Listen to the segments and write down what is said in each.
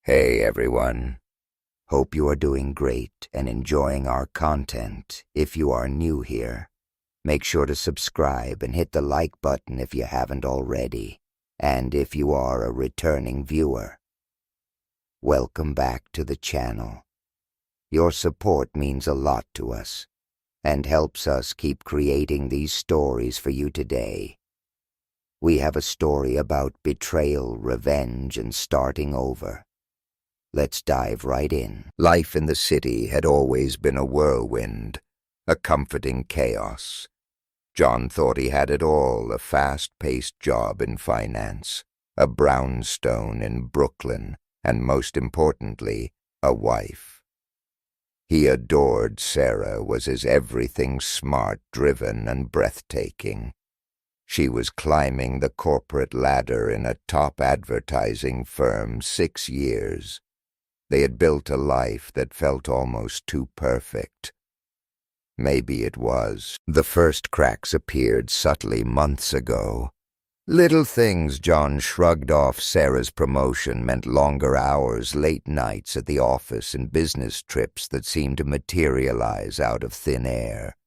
Hey everyone. Hope you are doing great and enjoying our content. If you are new here, make sure to subscribe and hit the like button if you haven't already. And if you are a returning viewer, welcome back to the channel. Your support means a lot to us and helps us keep creating these stories for you today. We have a story about betrayal, revenge, and starting over. Let's dive right in. Life in the city had always been a whirlwind, a comforting chaos. John thought he had it all, a fast-paced job in finance, a brownstone in Brooklyn, and most importantly, a wife. He adored Sarah, was his everything smart, driven, and breathtaking. She was climbing the corporate ladder in a top advertising firm 6 years. They had built a life that felt almost too perfect. Maybe it was. The first cracks appeared subtly months ago. Little things. John shrugged off. Sarah's promotion meant longer hours, late nights at the office, and business trips that seemed to materialize out of thin air.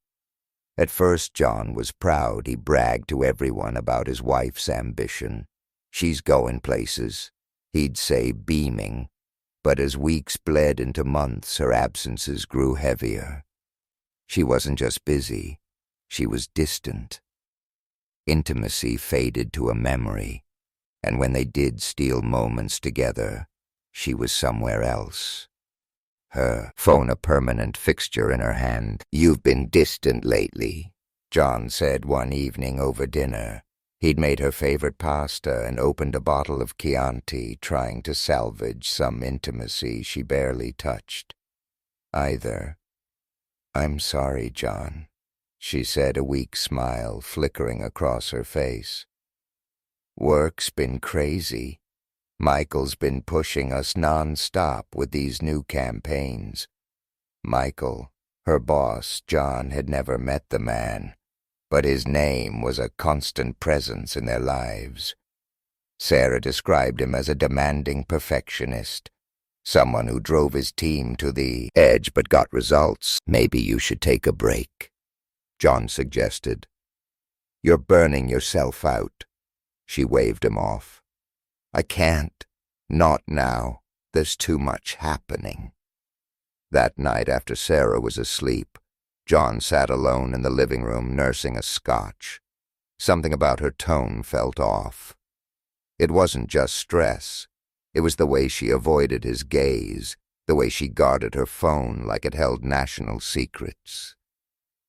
At first, John was proud. He bragged to everyone about his wife's ambition. "She's going places," he'd say, beaming. But as weeks bled into months, her absences grew heavier. She wasn't just busy, she was distant. Intimacy faded to a memory, and when they did steal moments together, she was somewhere else. Her phone a permanent fixture in her hand. "You've been distant lately," John said one evening over dinner. He'd made her favorite pasta and opened a bottle of Chianti, trying to salvage some intimacy she barely touched. "Either. I'm sorry, John," she said, a weak smile flickering across her face. "Work's been crazy. Michael's been pushing us non-stop with these new campaigns." Michael, her boss. John had never met the man, but his name was a constant presence in their lives. Sarah described him as a demanding perfectionist, someone who drove his team to the edge but got results. "Maybe you should take a break," John suggested. "You're burning yourself out." She waved him off. "I can't. Not now. There's too much happening." That night, after Sarah was asleep, John sat alone in the living room nursing a scotch. Something about her tone felt off. It wasn't just stress. It was the way she avoided his gaze, the way she guarded her phone like it held national secrets.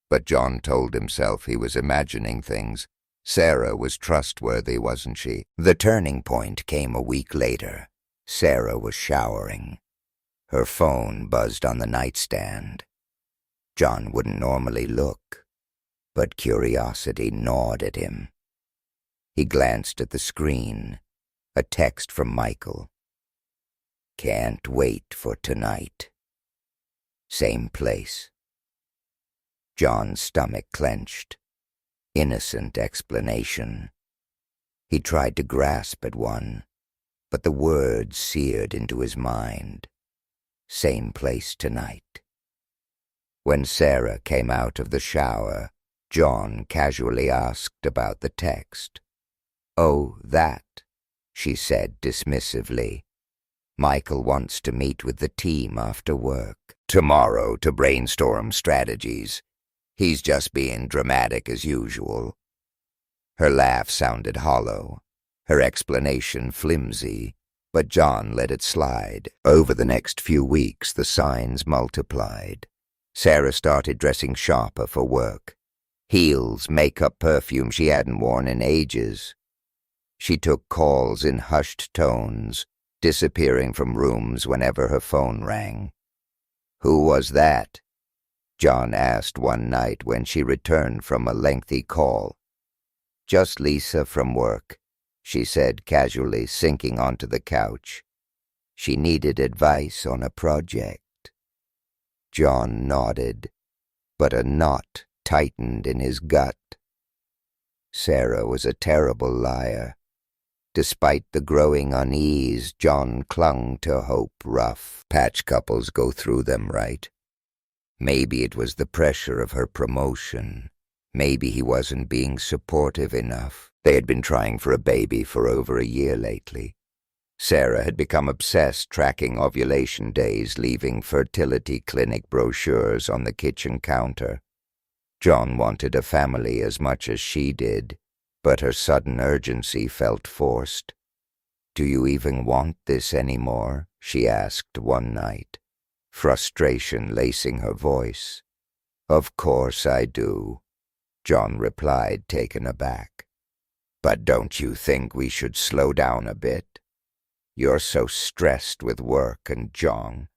But John told himself he was imagining things. Sarah was trustworthy, wasn't she? The turning point came a week later. Sarah was showering. Her phone buzzed on the nightstand. John wouldn't normally look, but curiosity gnawed at him. He glanced at the screen, a text from Michael. "Can't wait for tonight. Same place." John's stomach clenched. Innocent explanation. He tried to grasp at one, but the words seared into his mind. Same place tonight. When Sarah came out of the shower, John casually asked about the text. "Oh, that," she said dismissively. "Michael wants to meet with the team after work. Tomorrow to brainstorm strategies. He's just being dramatic as usual." Her laugh sounded hollow, her explanation flimsy, but John let it slide. Over the next few weeks, the signs multiplied. Sarah started dressing sharper for work. Heels, makeup, perfume she hadn't worn in ages. She took calls in hushed tones, disappearing from rooms whenever her phone rang. "Who was that?" John asked one night when she returned from a lengthy call. "Just Lisa from work," she said casually, sinking onto the couch. She needed advice on a project. John nodded, but a knot tightened in his gut. Sarah was a terrible liar. Despite the growing unease, John clung to hope. Rough patch couples go through them, right? Maybe it was the pressure of her promotion. Maybe he wasn't being supportive enough. They had been trying for a baby for over a year lately. Sarah had become obsessed tracking ovulation days, leaving fertility clinic brochures on the kitchen counter. John wanted a family as much as she did, but her sudden urgency felt forced. "Do you even want this anymore?" she asked one night, frustration lacing her voice. "Of course I do," John replied, taken aback. "But don't you think we should slow down a bit? You're so stressed with work and John.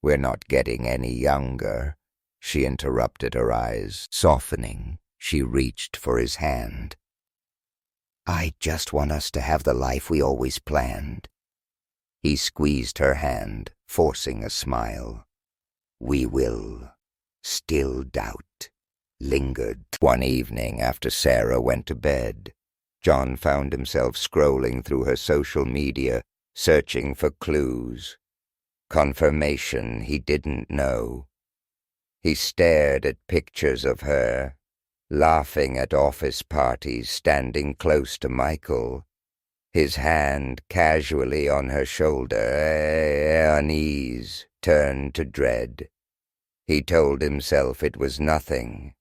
We're not getting any younger." She interrupted, her eyes softening. She reached for his hand. "I just want us to have the life we always planned." He squeezed her hand, forcing a smile. "We will." Still doubt lingered. One evening after Sarah went to bed, John found himself scrolling through her social media, searching for clues. Confirmation he didn't know. He stared at pictures of her, laughing at office parties, standing close to Michael, his hand casually on her shoulder. Unease turned to dread. He told himself it was nothing,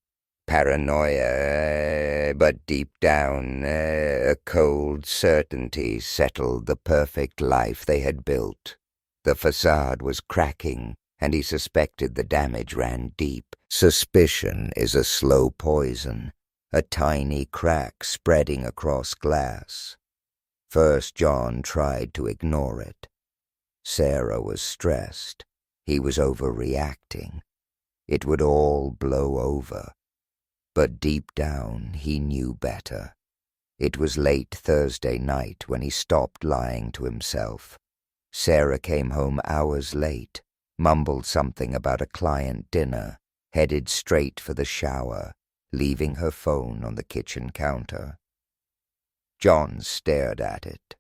paranoia, but deep down, a cold certainty settled the perfect life they had built. The facade was cracking, and he suspected the damage ran deep. Suspicion is a slow poison, a tiny crack spreading across glass. First, John tried to ignore it. Sarah was stressed. He was overreacting. It would all blow over. But deep down, he knew better. It was late Thursday night when he stopped lying to himself. Sarah came home hours late, mumbled something about a client dinner, headed straight for the shower, leaving her phone on the kitchen counter. John stared at it.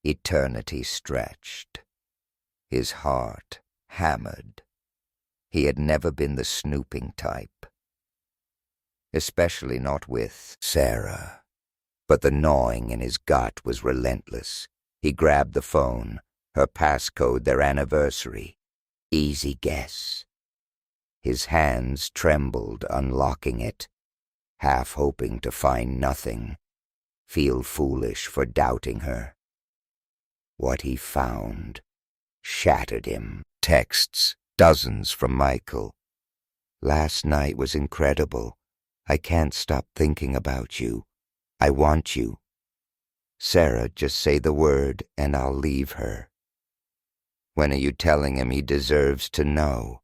Eternity stretched. His heart hammered. He had never been the snooping type, especially not with Sarah. But the gnawing in his gut was relentless. He grabbed the phone, her passcode, their anniversary. Easy guess. His hands trembled, unlocking it, half hoping to find nothing, feel foolish for doubting her. What he found shattered him. Texts, dozens from Michael. "Last night was incredible. I can't stop thinking about you. I want you. Sarah, just say the word and I'll leave her." When are you telling him he deserves to know?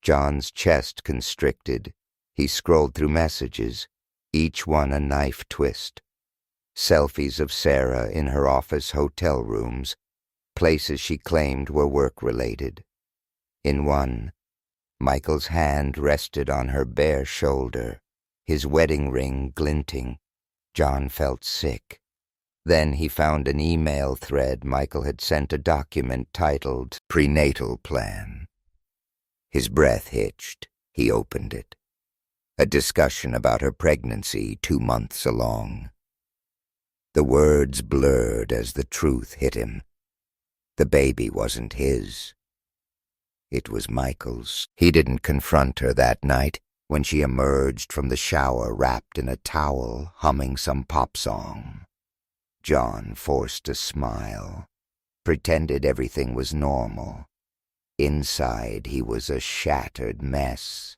John's chest constricted. He scrolled through messages, each one a knife twist. Selfies of Sarah in her office hotel rooms, places she claimed were work-related. In one, Michael's hand rested on her bare shoulder, his wedding ring glinting. John felt sick. Then he found an email thread Michael had sent a document titled Prenatal Plan. His breath hitched. He opened it. A discussion about her pregnancy 2 months along. The words blurred as the truth hit him. The baby wasn't his. It was Michael's. He didn't confront her that night when she emerged from the shower wrapped in a towel, humming some pop song. John forced a smile, pretended everything was normal. Inside, he was a shattered mess.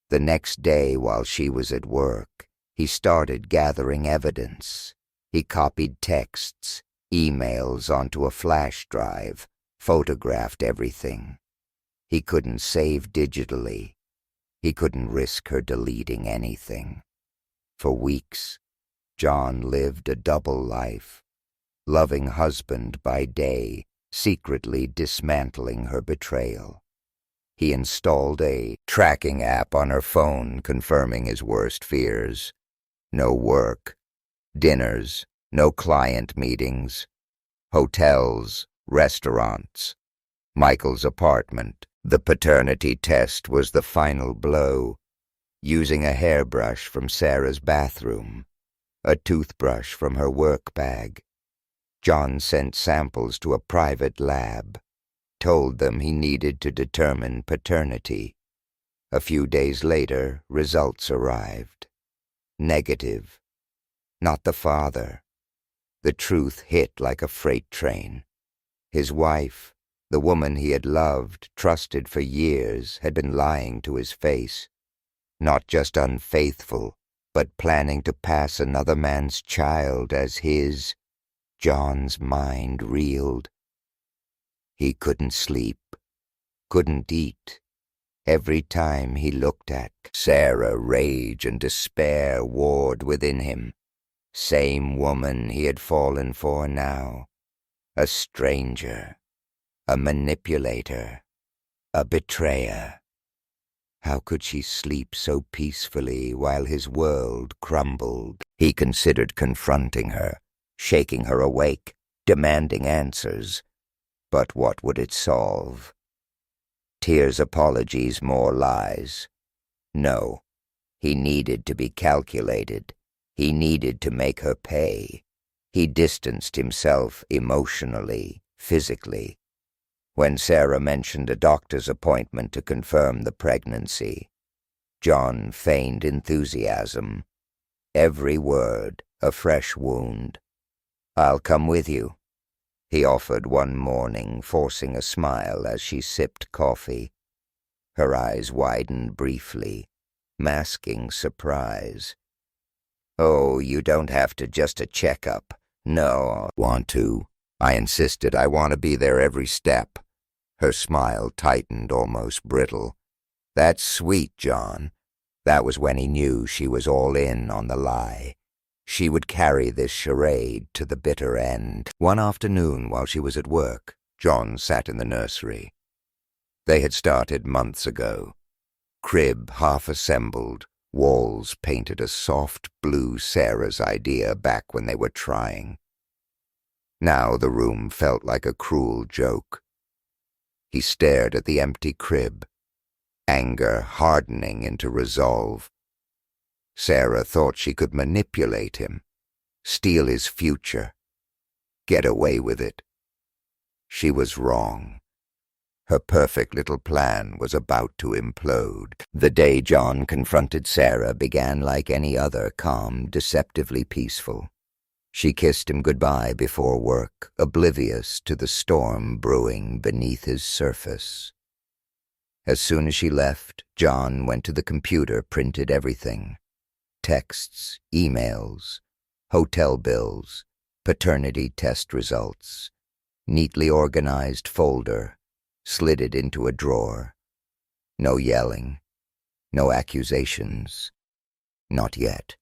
The next day, while she was at work, he started gathering evidence. He copied texts, emails onto a flash drive, photographed everything. He couldn't save digitally. He couldn't risk her deleting anything. For weeks, John lived a double life, loving husband by day, secretly dismantling her betrayal. He installed a tracking app on her phone, confirming his worst fears. No work, dinners, No client meetings. Hotels, restaurants. Michael's apartment. The paternity test was the final blow. Using a hairbrush from Sarah's bathroom, a toothbrush from her work bag. John sent samples to a private lab, told them he needed to determine paternity. A few days later, results arrived. Negative. Not the father. The truth hit like a freight train. His wife, the woman he had loved, trusted for years, had been lying to his face. Not just unfaithful, but planning to pass another man's child as his. John's mind reeled. He couldn't sleep, couldn't eat. Every time he looked at Sarah, rage and despair warred within him. Same woman he had fallen for now. A stranger, a manipulator, a betrayer. How could she sleep so peacefully while his world crumbled? He considered confronting her, shaking her awake, demanding answers. But what would it solve? Tears, apologies, more lies. No, he needed to be calculated. He needed to make her pay. He distanced himself emotionally, physically. When Sarah mentioned a doctor's appointment to confirm the pregnancy, John feigned enthusiasm. Every word a fresh wound. "I'll come with you," he offered one morning, forcing a smile as she sipped coffee. Her eyes widened briefly, masking surprise. "Oh, you don't have to, just a checkup." "No, want to." I insisted. "I want to be there every step." Her smile tightened, almost brittle. "That's sweet, John." That was when he knew she was all in on the lie. She would carry this charade to the bitter end. One afternoon, while she was at work, John sat in the nursery. They had started months ago. Crib half assembled, walls painted a soft blue, Sarah's idea back when they were trying. Now the room felt like a cruel joke. He stared at the empty crib, anger hardening into resolve. Sarah thought she could manipulate him, steal his future, get away with it. She was wrong. Her perfect little plan was about to implode. The day John confronted Sarah began like any other, calm, deceptively peaceful. She kissed him goodbye before work, oblivious to the storm brewing beneath his surface. As soon as she left, John went to the computer, printed everything. Texts, emails, hotel bills, paternity test results. Neatly organized folder, slid it into a drawer. No yelling, no accusations. Not yet.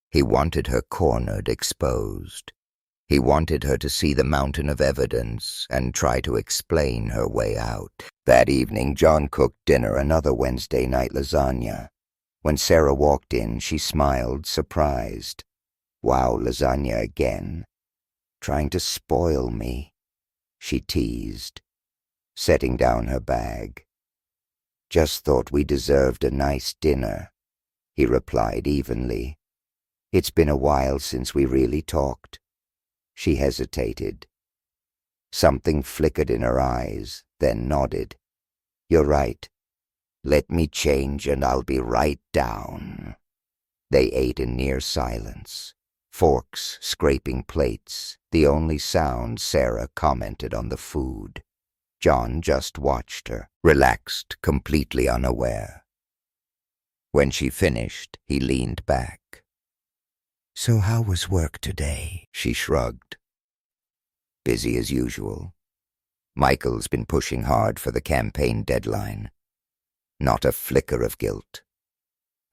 He wanted her cornered, exposed. He wanted her to see the mountain of evidence and try to explain her way out. That evening, John cooked dinner, another Wednesday night lasagna. When Sarah walked in, she smiled, surprised. "Wow, lasagna again. Trying to spoil me," she teased, setting down her bag. "Just thought we deserved a nice dinner," he replied evenly. "It's been a while since we really talked." She hesitated. Something flickered in her eyes, then nodded. "You're right. Let me change and I'll be right down." They ate in near silence, forks scraping plates, the only sound Sarah commented on the food. John just watched her, relaxed, completely unaware. When she finished, he leaned back. "So how was work today?" She shrugged. "Busy as usual. Michael's been pushing hard for the campaign deadline." Not a flicker of guilt.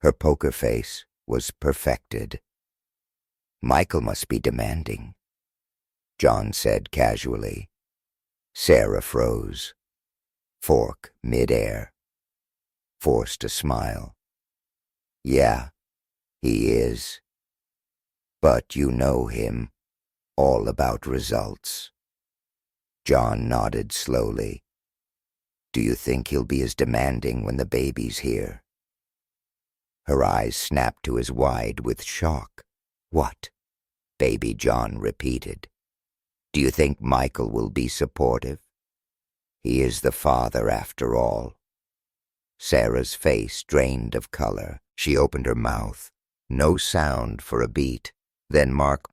Her poker face was perfected. "Michael must be demanding," John said casually. Sarah froze. Fork mid-air. Forced a smile. "Yeah, he is. But you know him, all about results. John nodded slowly. Do you think he'll be as demanding when the baby's here? Her eyes snapped to his wide with shock. What? Baby John repeated. Do you think Michael will be supportive? He is the father after all. Sarah's face drained of color. She opened her mouth. No sound for a beat. Then Mark,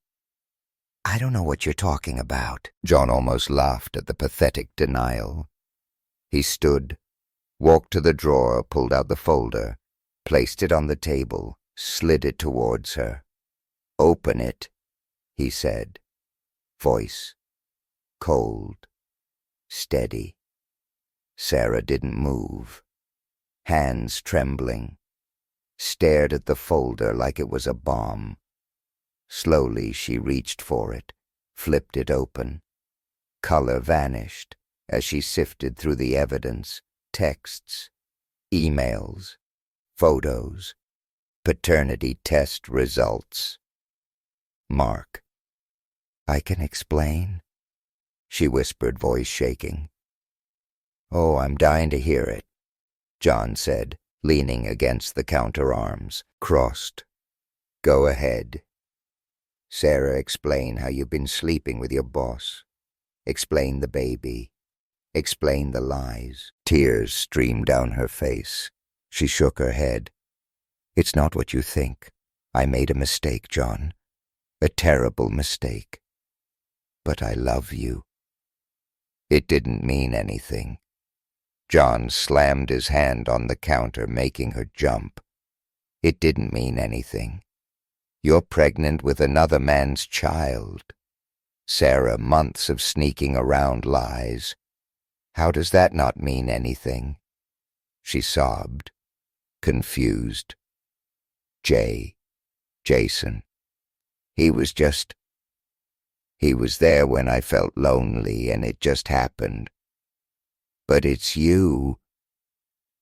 I don't know what you're talking about. John almost laughed at the pathetic denial. He stood, walked to the drawer, pulled out the folder, placed it on the table, slid it towards her. Open it, he said. Voice, cold, steady. Sarah didn't move. Hands trembling. Stared at the folder like it was a bomb. Slowly she reached for it, flipped it open. Color vanished as she sifted through the evidence, texts, emails, photos, paternity test results. Mark. I can explain, she whispered, voice shaking. Oh, I'm dying to hear it, John said, leaning against the counterarms, crossed. Go ahead. Sarah, explain how you've been sleeping with your boss. Explain the baby. Explain the lies. Tears streamed down her face. She shook her head. It's not what you think. I made a mistake, John. A terrible mistake. But I love you. It didn't mean anything. John slammed his hand on the counter, making her jump. It didn't mean anything. You're pregnant with another man's child. Sarah, months of sneaking around lies. How does that not mean anything? She sobbed, confused. Jason. He was there when I felt lonely, and it just happened. But it's you.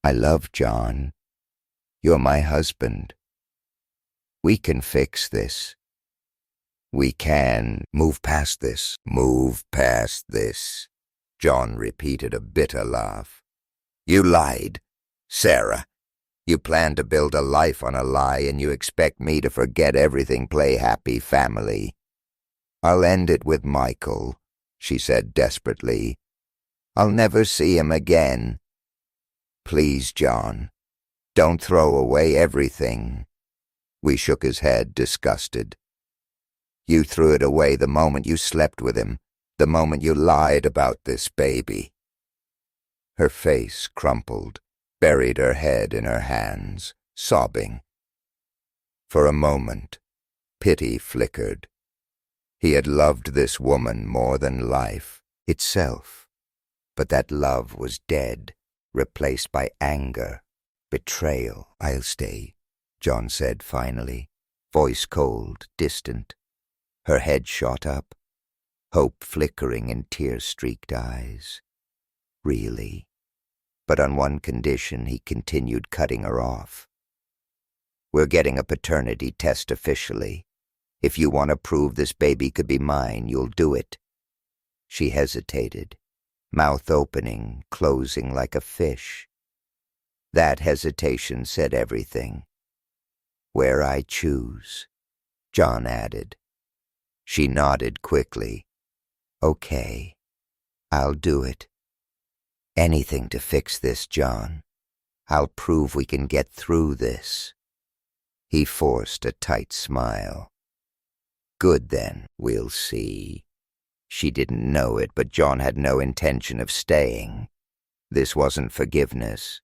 I love John. You're my husband. We can fix this. We can move past this. Move past this. John repeated, a bitter laugh. You lied, Sarah. You plan to build a life on a lie, and you expect me to forget everything, play happy family. I'll end it with Michael, she said desperately. I'll never see him again. Please, John, don't throw away everything. We shook his head, disgusted. You threw it away the moment you slept with him, the moment you lied about this baby. Her face crumpled, buried her head in her hands, sobbing. For a moment, pity flickered. He had loved this woman more than life itself, but that love was dead, replaced by anger, betrayal. I'll stay, John said finally, voice cold, distant. Her head shot up, hope flickering in tear-streaked eyes. Really? But on one condition, he continued, cutting her off. We're getting a paternity test officially. If you want to prove this baby could be mine, you'll do it. She hesitated, mouth opening, closing like a fish. That hesitation said everything. Where I choose, John added. She nodded quickly. Okay, I'll do it. Anything to fix this, John. I'll prove we can get through this. He forced a tight smile. Good then, we'll see. She didn't know it, but John had no intention of staying. This wasn't forgiveness.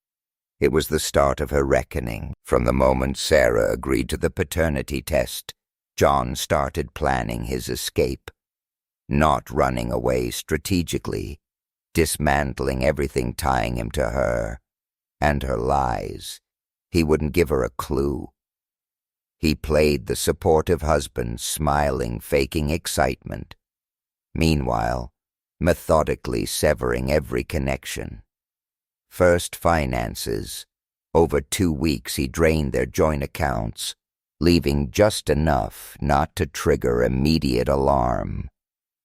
It was the start of her reckoning. From the moment Sarah agreed to the paternity test, John started planning his escape. Not running away strategically, dismantling everything tying him to her, and her lies. He wouldn't give her a clue. He played the supportive husband, smiling, faking excitement. Meanwhile, methodically severing every connection. First finances. Over 2 weeks he drained their joint accounts, leaving just enough not to trigger immediate alarm.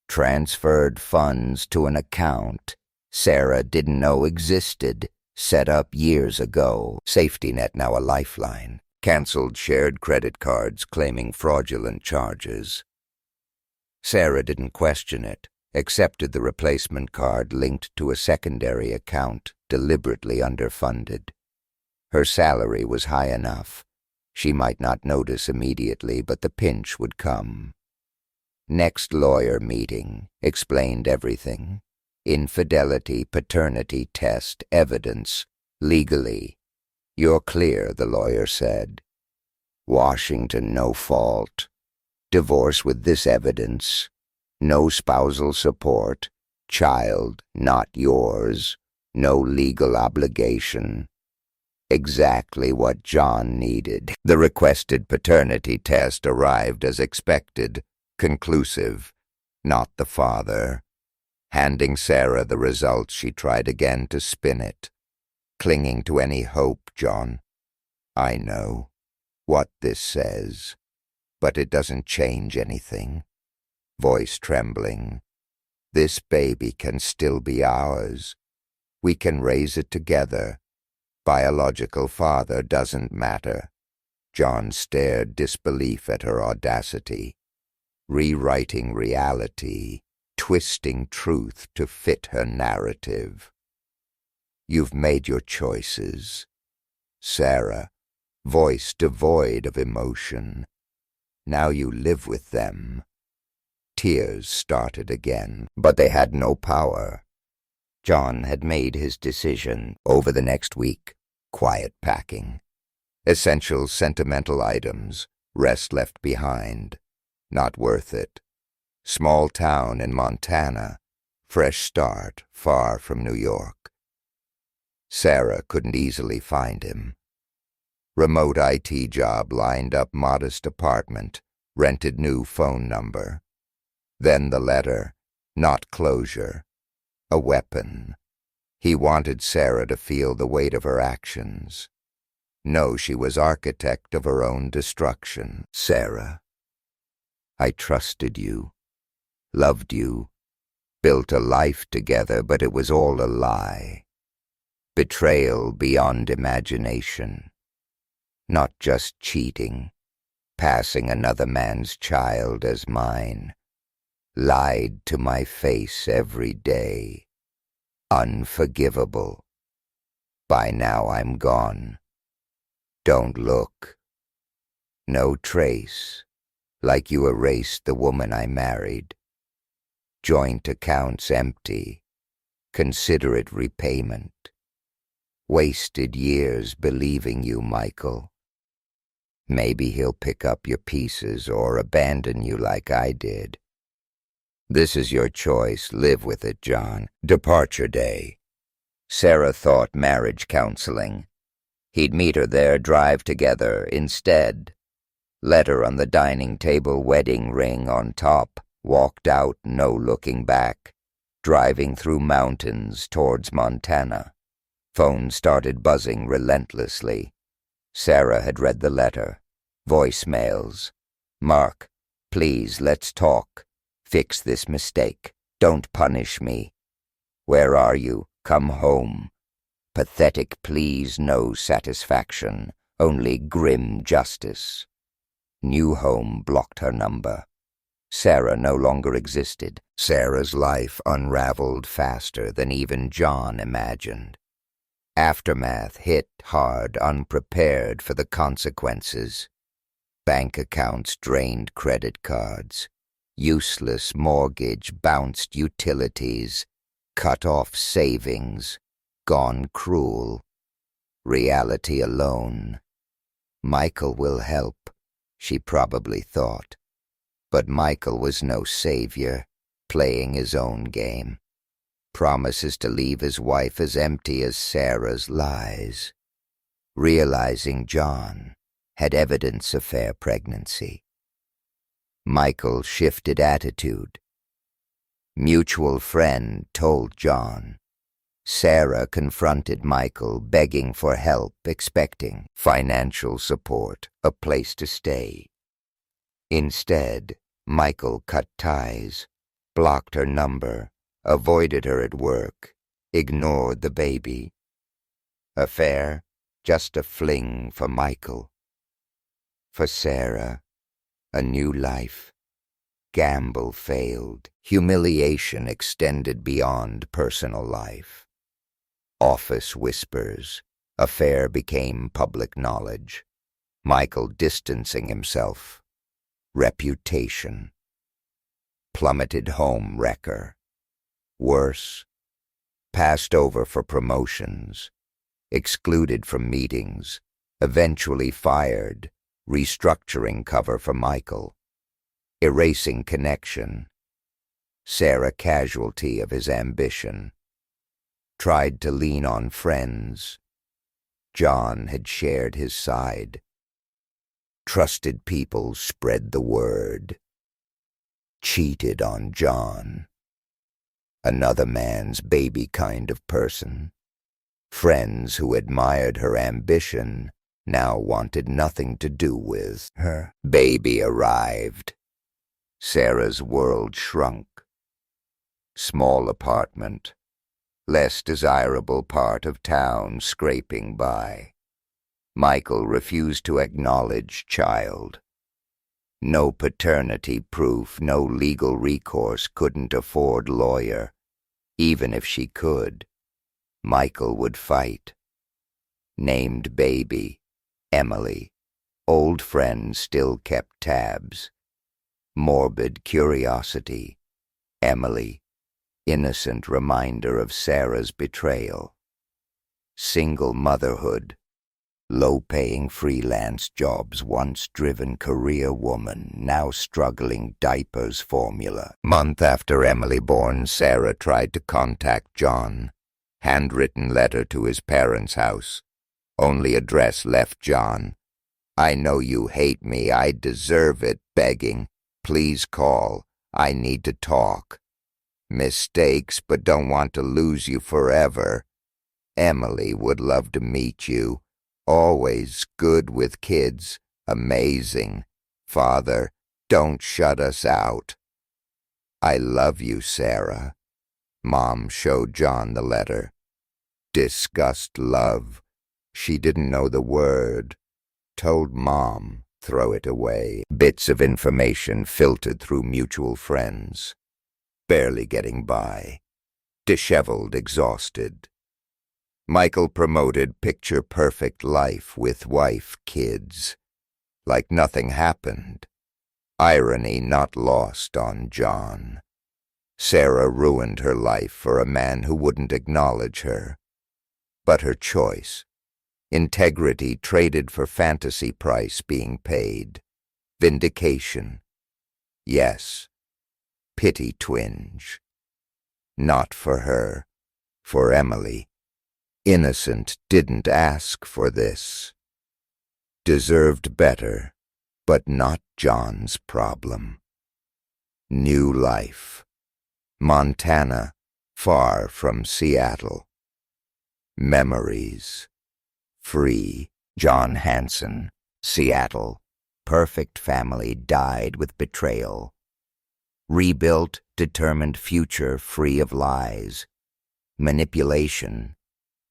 Transferred funds to an account Sarah didn't know existed, set up years ago. Safety net now a lifeline. Cancelled shared credit cards claiming fraudulent charges. Sarah didn't question it, accepted the replacement card linked to a secondary account deliberately underfunded. Her salary was high enough. She might not notice immediately, but the pinch would come. Next lawyer meeting explained everything. Infidelity, paternity test, evidence, legally. You're clear, the lawyer said. Washington, no fault. Divorce with this evidence. No spousal support. Child, not yours. No legal obligation. Exactly what John needed. The requested paternity test arrived as expected, conclusive. Not the father. Handing Sarah the results, she tried again to spin it. Clinging to any hope, John. I know what this says, but it doesn't change anything. Voice trembling. This baby can still be ours. We can raise it together. Biological father doesn't matter. John stared disbelief at her audacity. Rewriting reality, twisting truth to fit her narrative. You've made your choices. Sarah, voice devoid of emotion. Now you live with them. Tears started again, but they had no power. John had made his decision. Over the next week. Quiet packing. Essential sentimental items. Rest left behind. Not worth it. Small town in Montana. Fresh start, far from New York. Sarah couldn't easily find him. Remote IT job, lined up modest apartment, rented new phone number. Then the letter, not closure. A weapon. He wanted Sarah to feel the weight of her actions. Know she was architect of her own destruction. Sarah, I trusted you, loved you, built a life together, but it was all a lie. Betrayal beyond imagination. Not just cheating, passing another man's child as mine. Lied to my face every day. Unforgivable. By now I'm gone. Don't look. No trace, like you erased the woman I married. Joint accounts empty. Consider it repayment. Wasted years believing you, Michael. Maybe he'll pick up your pieces or abandon you like I did. This is your choice. Live with it, John. Departure day. Sarah thought marriage counseling. He'd meet her there, drive together. Instead, letter on the dining table, wedding ring on top. Walked out, no looking back. Driving through mountains towards Montana. Phone started buzzing relentlessly. Sarah had read the letter. Voicemails. Mark, please, let's talk. Fix this mistake. Don't punish me. Where are you? Come home. Pathetic pleas, no satisfaction. Only grim justice. New home blocked her number. Sarah no longer existed. Sarah's life unraveled faster than even John imagined. Aftermath hit hard, unprepared for the consequences. Bank accounts drained credit cards. Useless mortgage, bounced utilities, cut off savings, gone cruel. Reality alone. Michael will help, she probably thought. But Michael was no savior, playing his own game. Promises to leave his wife as empty as Sarah's lies. Realizing John had evidence of fair pregnancy. Michael shifted attitude. Mutual friend told John. Sarah confronted Michael, begging for help, expecting financial support, a place to stay. Instead, Michael cut ties, blocked her number, avoided her at work, ignored the baby. Affair, just a fling for Michael. For Sarah, a new life. Gamble failed. Humiliation extended beyond personal life. Office whispers. Affair became public knowledge. Michael distancing himself. Reputation. Plummeted home wrecker. Worse. Passed over for promotions. Excluded from meetings. Eventually fired. Restructuring cover for Michael. Erasing connection. Sarah casualty of his ambition. Tried to lean on friends. John had shared his side. Trusted people spread the word. Cheated on John. Another man's baby kind of person. Friends who admired her ambition now wanted nothing to do with her. Baby arrived. Sarah's world shrunk. Small apartment. Less desirable part of town scraping by. Michael refused to acknowledge child. No paternity proof, no legal recourse, couldn't afford lawyer. Even if she could, Michael would fight. Named baby, Emily. Old friends still kept tabs. Morbid curiosity, Emily. Innocent reminder of Sarah's betrayal. Single motherhood. Low-paying freelance jobs, once driven career woman, now struggling diapers formula. Month after Emily born, Sarah tried to contact John. Handwritten letter to his parents' house. Only address left John. I know you hate me, I deserve it, begging. Please call, I need to talk. Mistakes, but don't want to lose you forever. Emily would love to meet you. Always good with kids. Amazing. Father, don't shut us out. I love you, Sarah. Mom showed John the letter. Discussed love. She didn't know the word. Told Mom, throw it away. Bits of information filtered through mutual friends. Barely getting by. Disheveled, exhausted. Michael promoted picture-perfect life with wife, kids. Like nothing happened. Irony not lost on John. Sarah ruined her life for a man who wouldn't acknowledge her. But her choice. Integrity traded for fantasy price being paid. Vindication. Yes. Pity twinge. Not for her. For Emily. Innocent didn't ask for this. Deserved better, but not John's problem. New life. Montana, far from Seattle. Memories. Free. John Hanson, Seattle. Perfect family died with betrayal. Rebuilt, determined future free of lies. Manipulation.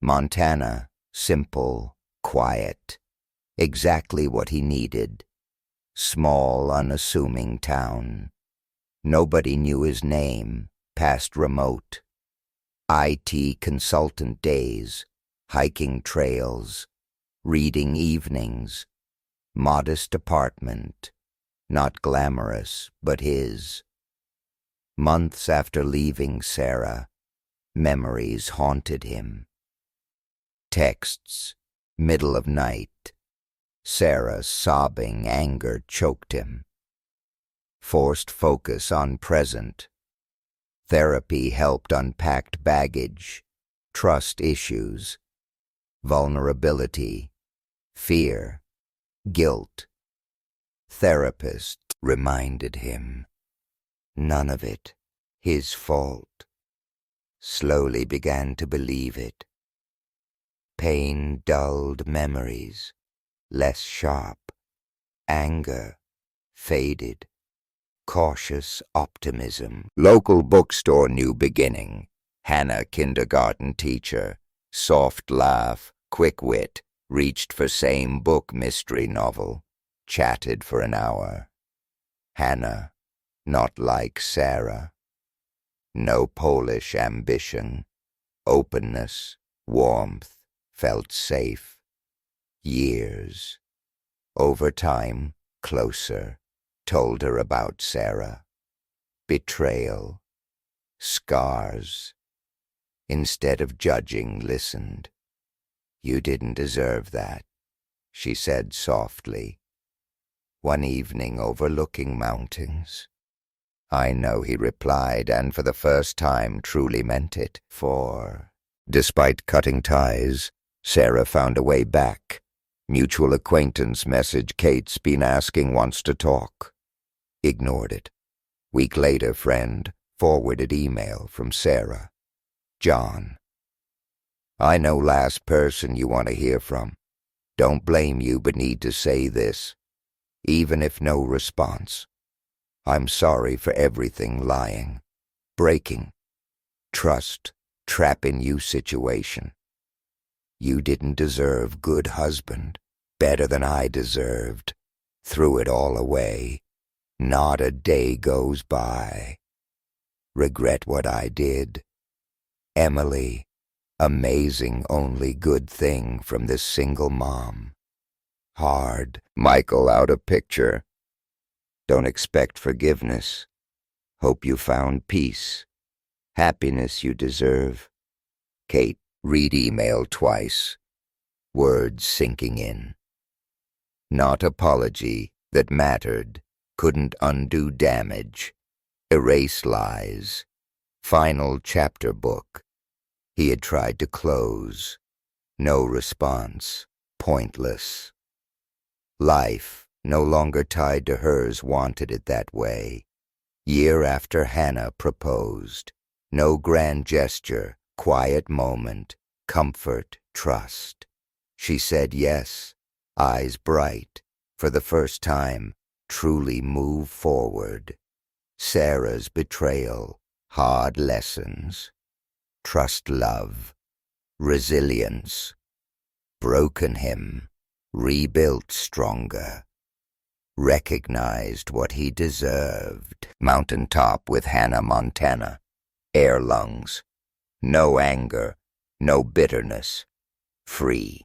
Montana, simple, quiet. Exactly what he needed. Small, unassuming town. Nobody knew his name, past remote. IT consultant days, hiking trails, reading evenings. Modest apartment, not glamorous, but his. Months after leaving Sarah, memories haunted him. Texts, middle of night. Sarah sobbing, anger choked him. Forced focus on present. Therapy helped unpacked baggage, trust issues, vulnerability, fear, guilt. Therapist reminded him. None of it his fault. slowly began to believe it. Pain dulled memories, less sharp. Anger faded. Cautious optimism. Local bookstore new beginning. Hannah kindergarten teacher. Soft laugh, quick wit. Reached for same book mystery novel. Chatted for an hour. Hannah, not like Sarah. No Polish ambition. Openness, warmth, felt safe. Years. Over time, closer. Told her about Sarah. Betrayal. Scars. Instead of judging, listened. You didn't deserve that, she said softly. One evening overlooking mountains. I know, he replied, and for the first time truly meant it, for, despite cutting ties, Sarah found a way back. Mutual acquaintance message Kate's been asking wants to talk. Ignored it. Week later, friend, forwarded email from Sarah. John. I know last person you want to hear from. Don't blame you, but need to say this. Even if no response. I'm sorry for everything lying. Breaking. Trust. Trapping you situation. You didn't deserve good husband. Better than I deserved. Threw it all away. Not a day goes by. Regret what I did. Emily, amazing only good thing from this single mom. Hard. Michael out of picture. Don't expect forgiveness. Hope you found peace. Happiness you deserve. Kate, read email twice. Words sinking in. Not apology that mattered. Couldn't undo damage. Erase lies. Final chapter book. He had tried to close. No response. Pointless. Life, no longer tied to hers, wanted it that way. Year after Hannah proposed. No grand gesture, quiet moment, comfort, trust. She said yes, eyes bright, for the first time, truly move forward. Sarah's betrayal, hard lessons. Trust love, resilience. Broken him, rebuilt stronger. Recognized what he deserved. Mountaintop with Hannah, Montana. Air lungs. No anger, no bitterness. Free.